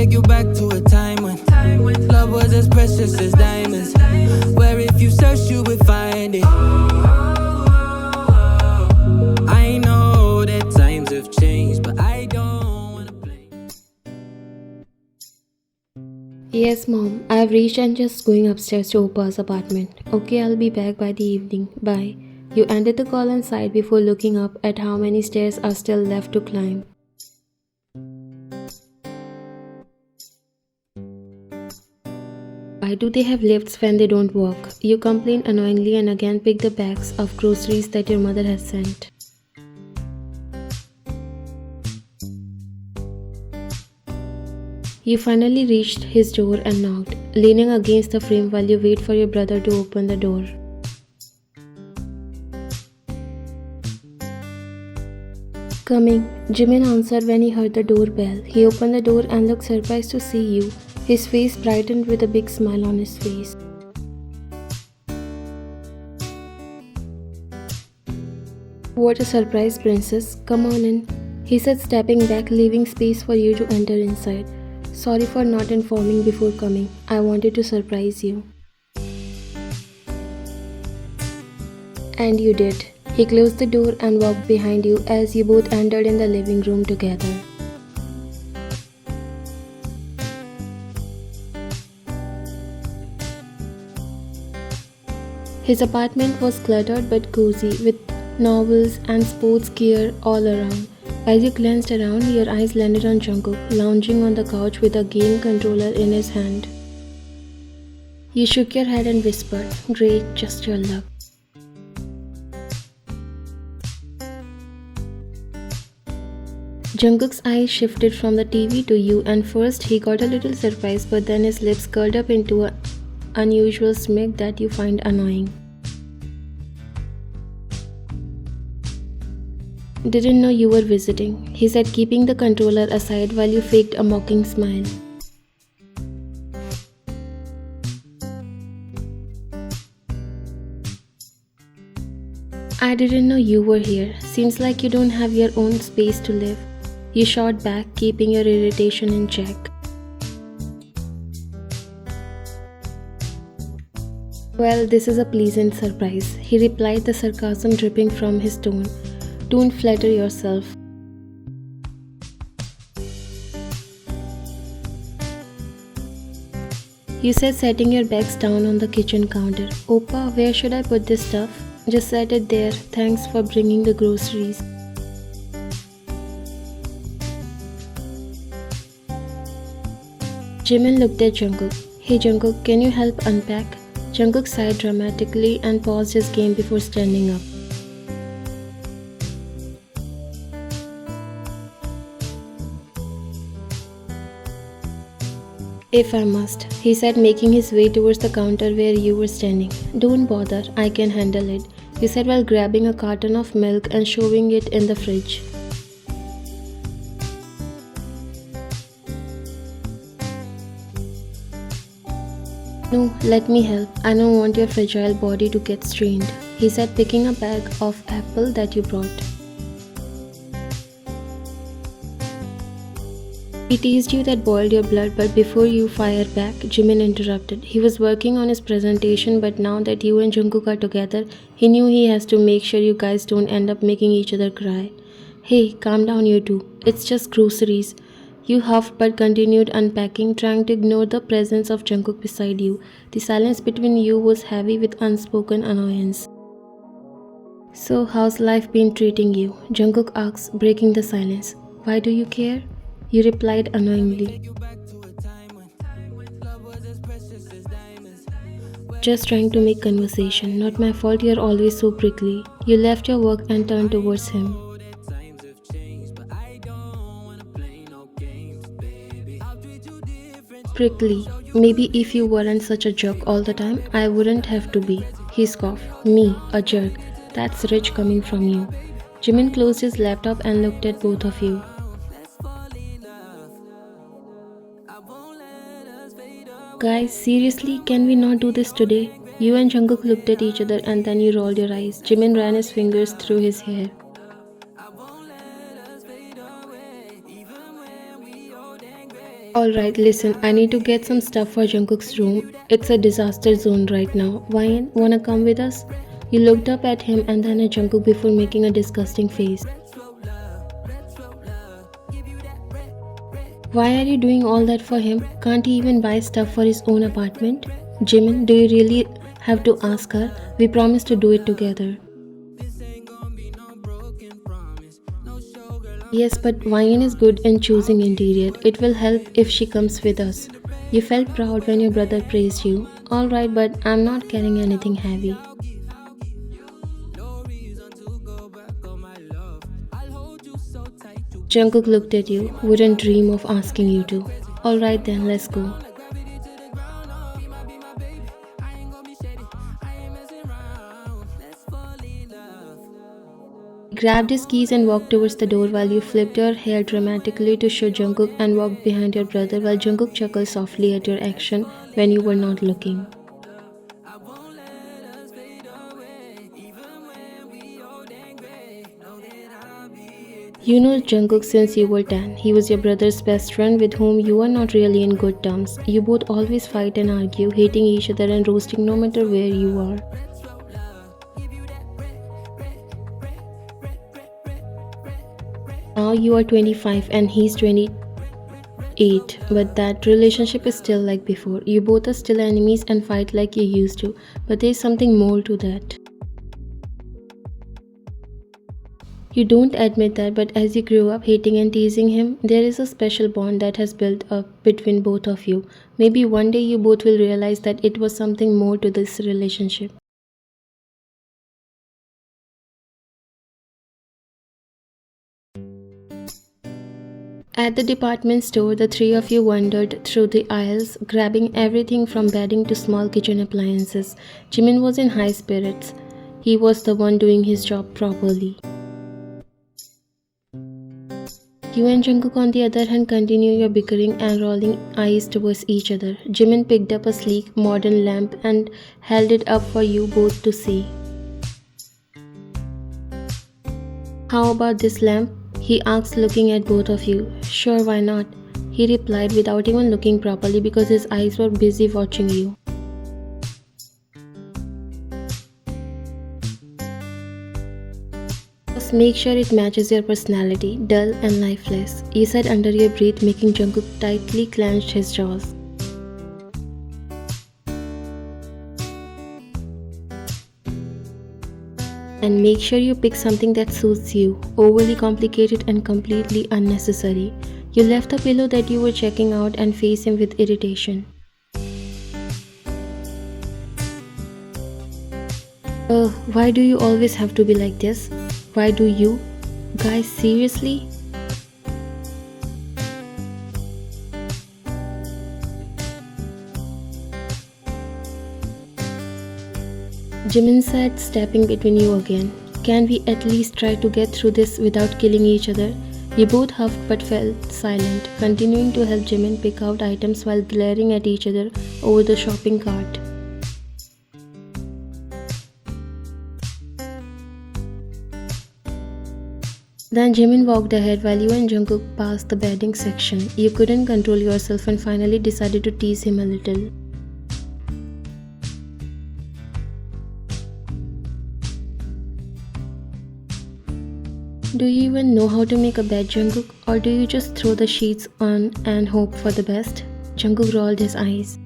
take you back to a time when love was as precious as diamonds. Where if you search, you would find it. I know that times have changed, but I don't wanna play. Yes, Mom. I have reached and just going upstairs to Opa's apartment. Okay, I'll be back by the evening. Bye. You ended the call and sighed before looking up at how many stairs are still left to climb. Why do they have lifts when they don't walk? You complain annoyingly and again pick the bags of groceries that your mother has sent. You finally reached his door and knocked, leaning against the frame while you wait for your brother to open the door. Coming, Jimin answered when he heard the doorbell. He opened the door and looked surprised to see you. His face brightened with a big smile on his face. What a surprise, princess. Come on in, he said, stepping back, leaving space for you to enter inside. Sorry for not informing before coming. I wanted to surprise you. And you did. He closed the door and walked behind you as you both entered in the living room together. His apartment was cluttered but cozy, with novels and sports gear all around. As you glanced around, your eyes landed on Jungkook, lounging on the couch with a game controller in his hand. You shook your head and whispered, "Great, just your luck." Jungkook's eyes shifted from the TV to you, and first he got a little surprised, but then his lips curled up into an unusual smirk that you find annoying. Didn't know you were visiting, he said, keeping the controller aside while you faked a mocking smile. I didn't know you were here. Seems like you don't have your own space to live. You shot back, keeping your irritation in check. Well, this is a pleasant surprise, he replied, the sarcasm dripping from his tone. Don't flatter yourself. You said, setting your bags down on the kitchen counter. Oppa, where should I put this stuff? Just set it there. Thanks for bringing the groceries. Jimin looked at Jungkook. Hey Jungkook, can you help unpack? Jungkook sighed dramatically and paused his game before standing up. If I must, he said, making his way towards the counter where you were standing. Don't bother, I can handle it, you said while grabbing a carton of milk and shoving it in the fridge. No, let me help. I don't want your fragile body to get strained, he said, picking a bag of apple that you brought. He teased you that boiled your blood, but before you fire back, Jimin interrupted. He was working on his presentation, but now that you and Jungkook are together, he knew he has to make sure you guys don't end up making each other cry. Hey, calm down you two. It's just groceries. You huffed but continued unpacking, trying to ignore the presence of Jungkook beside you. The silence between you was heavy with unspoken annoyance. So, how's life been treating you? Jungkook asked, breaking the silence. Why do you care? You replied annoyingly. Just trying to make conversation. Not my fault you're always so prickly. You left your work and turned towards him. Prickly. Maybe if you weren't such a jerk all the time, I wouldn't have to be. He scoffed. Me, a jerk. That's rich coming from you. Jimin closed his laptop and looked at both of you. Guys, seriously, can we not do this today? You and Jungkook looked at each other and then you rolled your eyes. Jimin ran his fingers through his hair. Alright, listen, I need to get some stuff for Jungkook's room. It's a disaster zone right now. Wyan, wanna come with us? You looked up at him and then at Jungkook before making a disgusting face. Why are you doing all that for him? Can't he even buy stuff for his own apartment? Jimin, do you really have to ask her? We promised to do it together. Yes, but Wyan is good in choosing interior. It will help if she comes with us. You felt proud when your brother praised you. Alright, but I'm not carrying anything heavy. Jungkook looked at you. Wouldn't dream of asking you to. Alright then, let's go. He grabbed his keys and walked towards the door while you flipped your hair dramatically to show Jungkook and walked behind your brother while Jungkook chuckled softly at your action when you were not looking. You know Jungkook since you were 10. He was your brother's best friend with whom you are not really in good terms. You both always fight and argue, hating each other and roasting no matter where you are. Now you are 25 and he's 28, but that relationship is still like before. You both are still enemies and fight like you used to, but there's something more to that. You don't admit that, but as you grew up hating and teasing him, there is a special bond that has built up between both of you. Maybe one day you both will realize that it was something more to this relationship. At the department store, the three of you wandered through the aisles, grabbing everything from bedding to small kitchen appliances. Jimin was in high spirits. He was the one doing his job properly. You and Jungkook on the other hand continue your bickering and rolling eyes towards each other. Jimin picked up a sleek, modern lamp and held it up for you both to see. How about this lamp? He asked, looking at both of you. Sure, why not? He replied without even looking properly because his eyes were busy watching you. Just make sure it matches your personality, dull and lifeless, you said under your breath, making Jungkook tightly clench his jaws. And make sure you pick something that suits you, overly complicated and completely unnecessary. You left the pillow that you were checking out and faced him with irritation. Why do you always have to be like this? Why do you? Guys, seriously? Jimin said, stepping between you again. Can we at least try to get through this without killing each other? You both huffed but felt silent, continuing to help Jimin pick out items while glaring at each other over the shopping cart. Then Jimin walked ahead while you and Jungkook passed the bedding section. You couldn't control yourself and finally decided to tease him a little. Do you even know how to make a bed, Jungkook? Or do you just throw the sheets on and hope for the best? Jungkook rolled his eyes.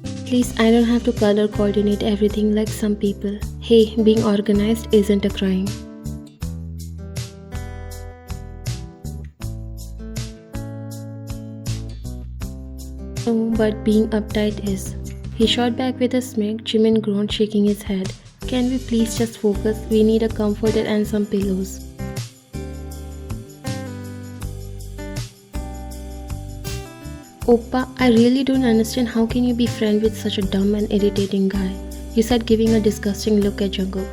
At least I don't have to color coordinate everything like some people. Hey, being organized isn't a crime. No, but being uptight is. He shot back with a smirk. Jimin groaned, shaking his head. Can we please just focus? We need a comforter and some pillows. Oppa, I really don't understand how can you be friends with such a dumb and irritating guy, you said, giving a disgusting look at Jungkook.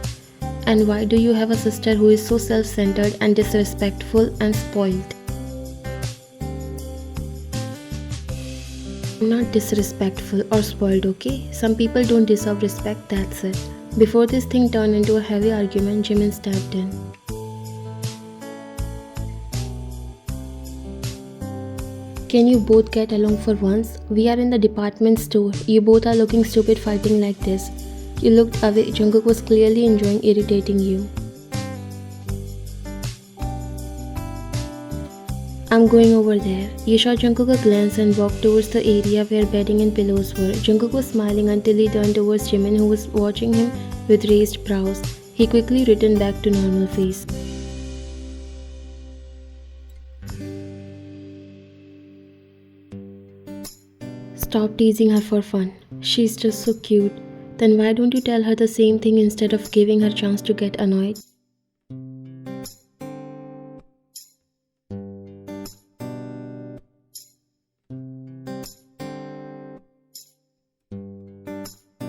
And why do you have a sister who is so self-centered and disrespectful and spoiled? I'm not disrespectful or spoiled, okay? Some people don't deserve respect, that's it. Before this thing turned into a heavy argument, Jimin stepped in. Can you both get along for once? We are in the department store. You both are looking stupid fighting like this. You looked away. Jungkook was clearly enjoying irritating you. I'm going over there. You shot Jungkook a glance and walked towards the area where bedding and pillows were. Jungkook was smiling until he turned towards Jimin, who was watching him with raised brows. He quickly returned back to normal face. Stop teasing her for fun. She's just so cute. Then why don't you tell her the same thing instead of giving her a chance to get annoyed?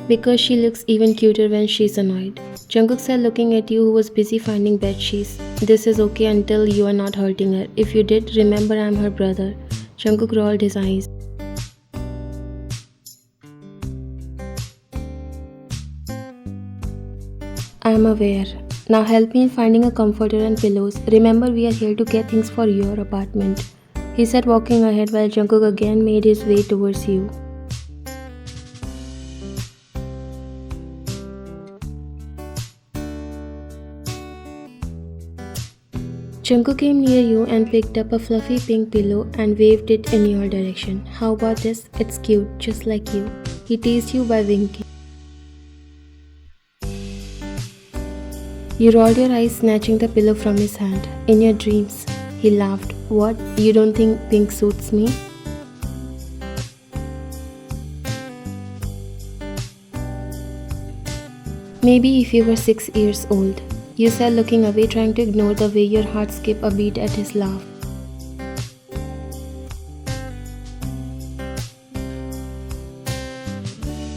Because she looks even cuter when she's annoyed. Jungkook said, looking at you, who was busy finding bed sheets. This is okay until you are not hurting her. If you did, remember I'm her brother. Jungkook rolled his eyes. I'm aware. Now help me in finding a comforter and pillows. Remember, we are here to get things for your apartment, he said, walking ahead while Jungkook again made his way towards you. Jungkook came near you and picked up a fluffy pink pillow and waved it in your direction. How about this? It's cute, just like you. He teased you by winking. You rolled your eyes, snatching the pillow from his hand. In your dreams, he laughed. What? You don't think pink suits me? Maybe if you were 6 years old, you said, looking away, trying to ignore the way your heart skipped a beat at his laugh.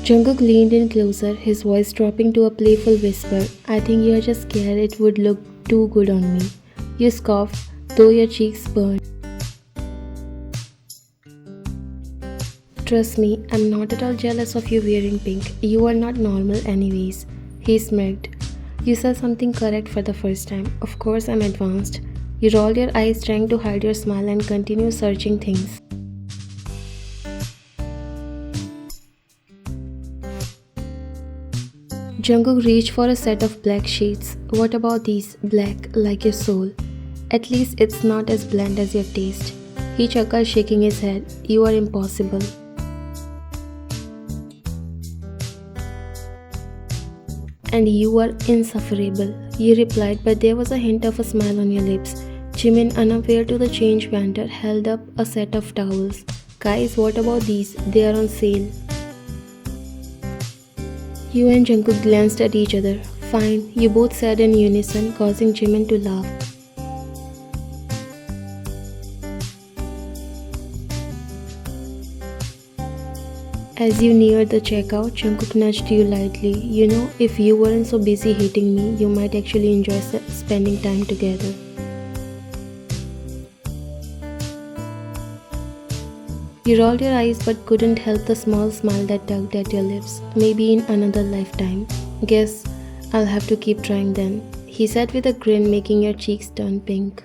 Jungkook leaned in closer, his voice dropping to a playful whisper. I think you're just scared it would look too good on me. You scoffed, though your cheeks burned. Trust me, I'm not at all jealous of you wearing pink. You are not normal anyways. He smirked. You said something correct for the first time. Of course I'm advanced. You rolled your eyes, trying to hide your smile, and continue searching things. Jungkook reached for a set of black sheets. What about these? Black, like your soul. At least it's not as bland as your taste. He chuckled, shaking his head. You are impossible. And you are insufferable, you replied, but there was a hint of a smile on your lips. Jimin, unaware to the change banter, held up a set of towels. Guys, what about these? They are on sale. You and Jungkook glanced at each other. Fine, you both said in unison, causing Jimin to laugh. As you neared the checkout, Jungkook nudged you lightly. You know, if you weren't so busy hating me, you might actually enjoy spending time together. You rolled your eyes but couldn't help the small smile that tugged at your lips. Maybe in another lifetime. Guess I'll have to keep trying then, he said with a grin, making your cheeks turn pink.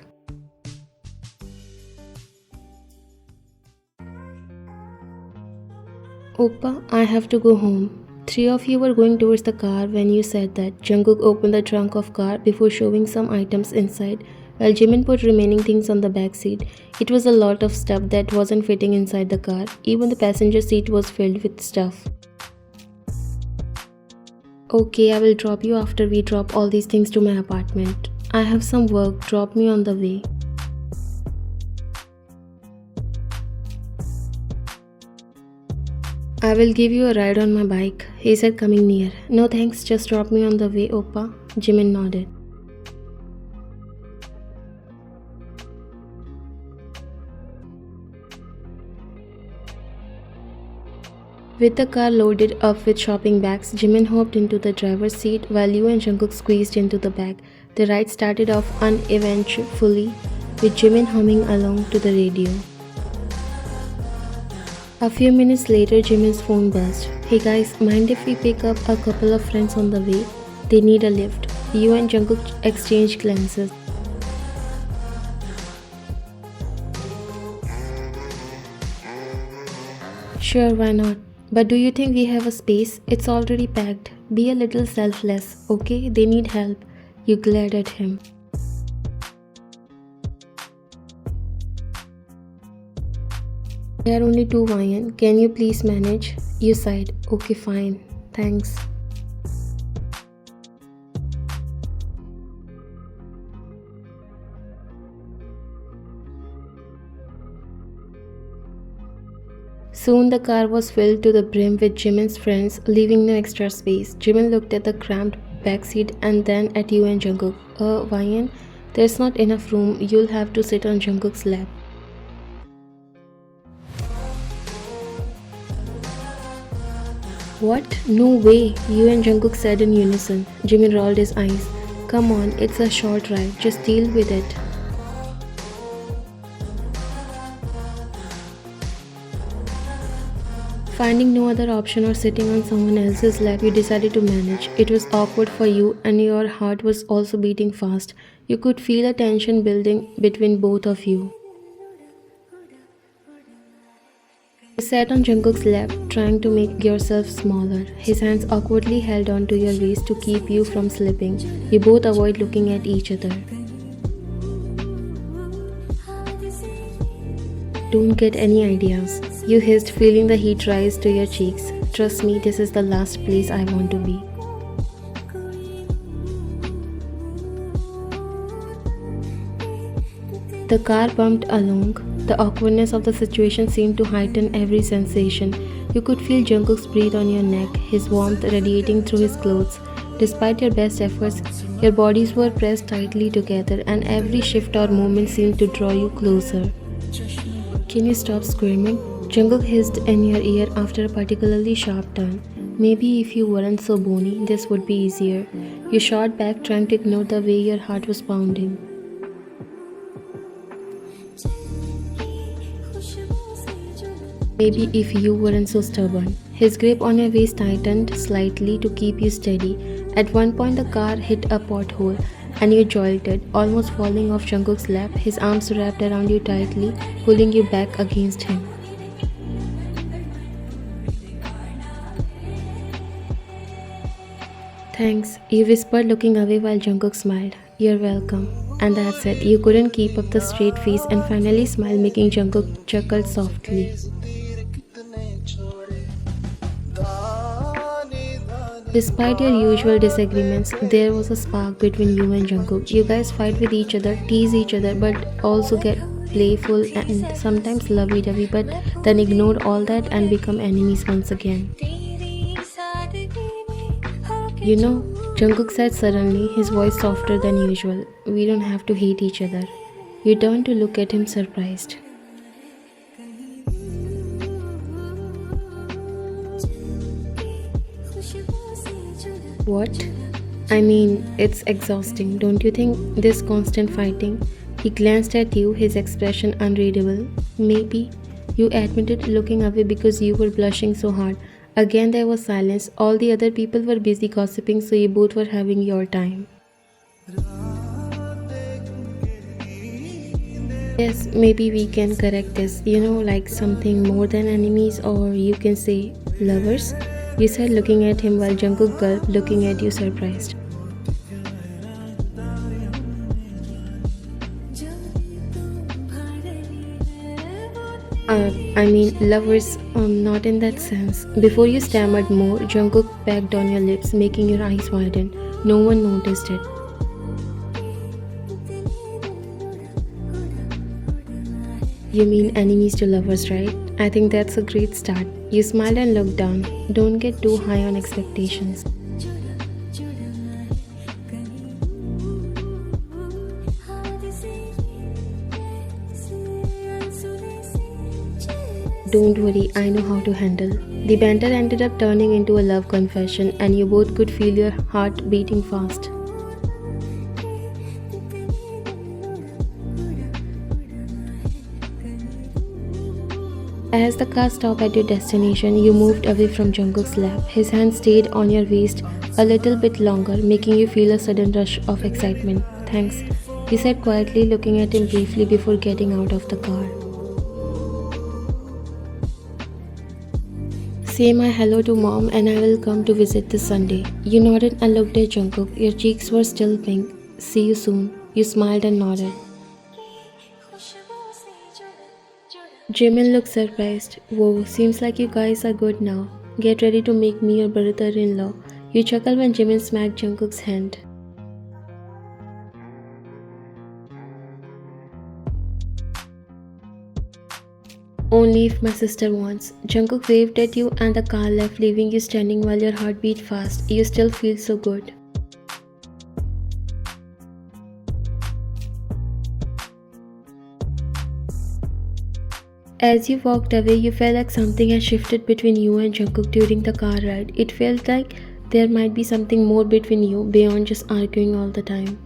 Oppa, I have to go home. 3 of you were going towards the car when you said that. Jungkook opened the trunk of car before showing some items inside, while Jimin put remaining things on the back seat. It was a lot of stuff that wasn't fitting inside the car. Even the passenger seat was filled with stuff. Okay, I will drop you after we drop all these things to my apartment. I have some work, drop me on the way. I will give you a ride on my bike, he said, coming near. No thanks, just drop me on the way, Oppa. Jimin nodded. With the car loaded up with shopping bags, Jimin hopped into the driver's seat while you and Jungkook squeezed into the back. The ride started off uneventfully, with Jimin humming along to the radio. A few minutes later, Jimin's phone buzzed. Hey guys, mind if we pick up a couple of friends on the way? They need a lift. You and Jungkook exchanged glances. Sure, why not? But do you think we have a space? It's already packed. Be a little selfless, okay? They need help. You glared at him. There are only two, Ryan. Can you please manage? You sighed. Okay, fine. Thanks. Soon the car was filled to the brim with Jimin's friends, leaving no extra space. Jimin looked at the cramped backseat and then at you and Jungkook. Ryan, there's not enough room. You'll have to sit on Jungkook's lap. What? No way, you and Jungkook said in unison. Jimin rolled his eyes. Come on, it's a short ride. Just deal with it. Finding no other option or sitting on someone else's lap, you decided to manage. It was awkward for you and your heart was also beating fast. You could feel a tension building between both of you. You sat on Jungkook's lap, trying to make yourself smaller. His hands awkwardly held onto your waist to keep you from slipping. You both avoid looking at each other. Don't get any ideas. You hissed, feeling the heat rise to your cheeks. Trust me, this is the last place I want to be. The car bumped along. The awkwardness of the situation seemed to heighten every sensation. You could feel Jungkook's breath on your neck, his warmth radiating through his clothes. Despite your best efforts, your bodies were pressed tightly together and every shift or movement seemed to draw you closer. Can you stop screaming? Jungkook hissed in your ear after a particularly sharp turn. Maybe if you weren't so bony, this would be easier. You shot back, trying to ignore the way your heart was pounding. Maybe if you weren't so stubborn. His grip on your waist tightened slightly to keep you steady. At one point the car hit a pothole and you jolted, almost falling off Jungkook's lap, his arms wrapped around you tightly, pulling you back against him. Thanks, you whispered, looking away while Jungkook smiled. You're welcome. And that's it. You couldn't keep up the straight face and finally smiled, making Jungkook chuckle softly. Despite your usual disagreements, there was a spark between you and Jungkook. You guys fight with each other, tease each other, but also get playful and sometimes lovey-dovey, but then ignore all that and become enemies once again. You know, Jungkook said suddenly, his voice softer than usual. We don't have to hate each other. You turned to look at him surprised. What? I mean, it's exhausting, don't you think? This constant fighting. He glanced at you, his expression unreadable. Maybe. You admitted, looking away because you were blushing so hard. Again there was silence. All the other people were busy gossiping, so you both were having your time. Yes, maybe we can correct this. You know, like something more than enemies, or you can say lovers. You said, looking at him while Jungkook gulped, looking at you surprised. I mean, lovers, not in that sense. Before you stammered more, Jungkook pecked on your lips, making your eyes widen. No one noticed it. You mean enemies to lovers, right? I think that's a great start. You smiled and looked down. Don't get too high on expectations. Don't worry, I know how to handle. The banter ended up turning into a love confession, and you both could feel your heart beating fast. As the car stopped at your destination, you moved away from Jungkook's lap. His hand stayed on your waist a little bit longer, making you feel a sudden rush of excitement. Thanks, he said quietly, looking at him briefly before getting out of the car. Say my hello to mom and I will come to visit this Sunday. You nodded and looked at Jungkook. Your cheeks were still pink. See you soon. You smiled and nodded. Jimin looked surprised. Whoa, seems like you guys are good now. Get ready to make me your brother-in-law. You chuckled when Jimin smacked Jungkook's hand. Only if my sister wants. Jungkook waved at you and the car left, leaving you standing while your heart beat fast. You still feel so good. As you walked away, you felt like something had shifted between you and Jungkook during the car ride. It felt like there might be something more between you beyond just arguing all the time.